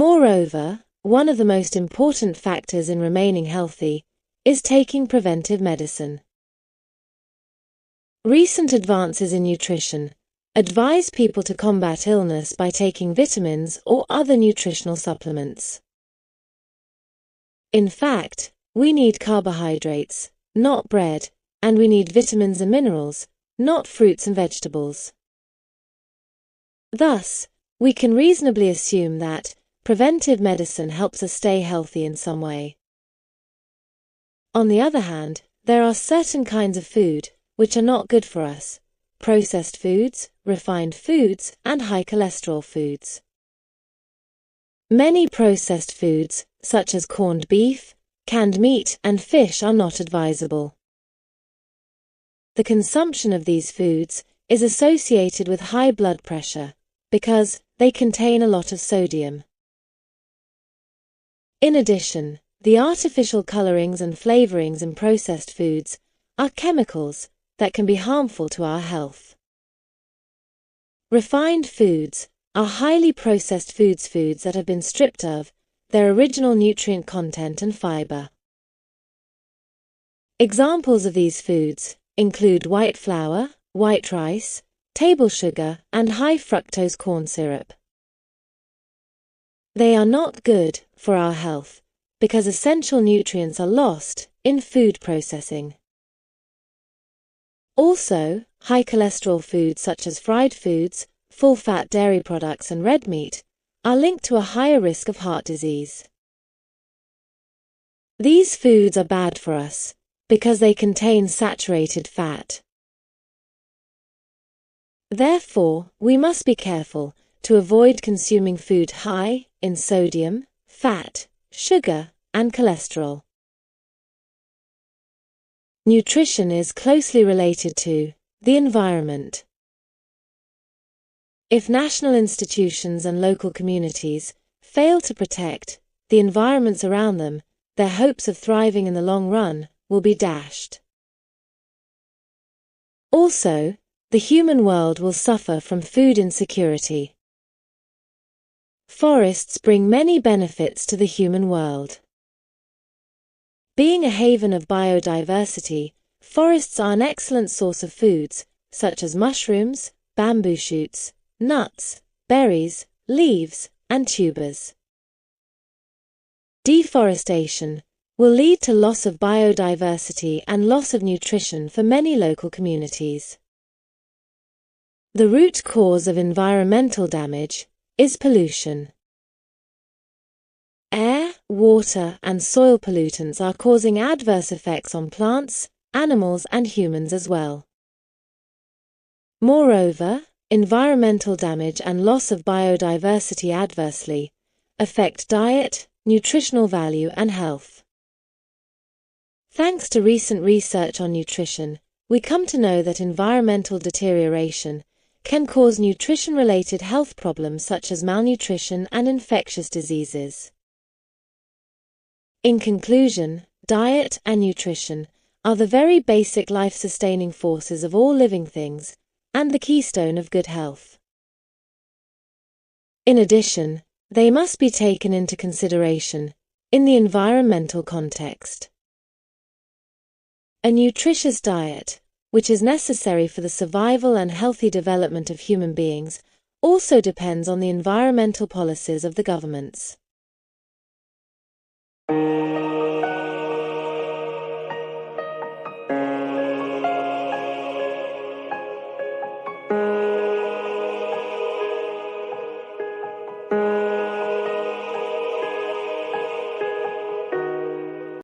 Moreover, one of the most important factors in remaining healthy is taking preventive medicine. Recent advances in nutrition advise people to combat illness by taking vitamins or other nutritional supplements. In fact, we need carbohydrates, not bread, and we need vitamins and minerals, not fruits and vegetables. Thus, we can reasonably assume that preventive medicine helps us stay healthy in some way. On the other hand, there are certain kinds of food which are not good for us: processed foods, refined foods, and high cholesterol foods. Many processed foods, such as corned beef, canned meat, and fish, are not advisable. The consumption of these foods is associated with high blood pressure because they contain a lot of sodium. In addition, the artificial colorings and flavorings in processed foods are chemicals that can be harmful to our health. Refined foods are highly processed foods that have been stripped of their original nutrient content and fiber. Examples of these foods include white flour, white rice, table sugar, and high fructose corn syrup. They are not good for our health because essential nutrients are lost in food processing. Also, high cholesterol foods such as fried foods, full-fat dairy products, and red meat are linked to a higher risk of heart disease. These foods are bad for us because they contain saturated fat. Therefore, we must be careful to avoid consuming food high in sodium, fat, sugar, and cholesterol. Nutrition is closely related to the environment. If national institutions and local communities fail to protect the environments around them, their hopes of thriving in the long run will be dashed. Also, the human world will suffer from food insecurity. Forests bring many benefits to the human world. Being a haven of biodiversity, forests are an excellent source of foods, such as mushrooms, bamboo shoots, nuts, berries, leaves, and tubers. Deforestation will lead to loss of biodiversity and loss of nutrition for many local communities. The root cause of environmental damage is pollution. Air, water, and soil pollutants are causing adverse effects on plants, animals, and humans as well. Moreover, environmental damage and loss of biodiversity adversely affect diet, nutritional value, and health. Thanks to recent research on nutrition, we come to know that environmental deterioration can cause nutrition-related health problems such as malnutrition and infectious diseases. In conclusion, diet and nutrition are the very basic life-sustaining forces of all living things and the keystone of good health. In addition, they must be taken into consideration in the environmental context. A nutritious diet, which is necessary for the survival and healthy development of human beings, also depends on the environmental policies of the governments.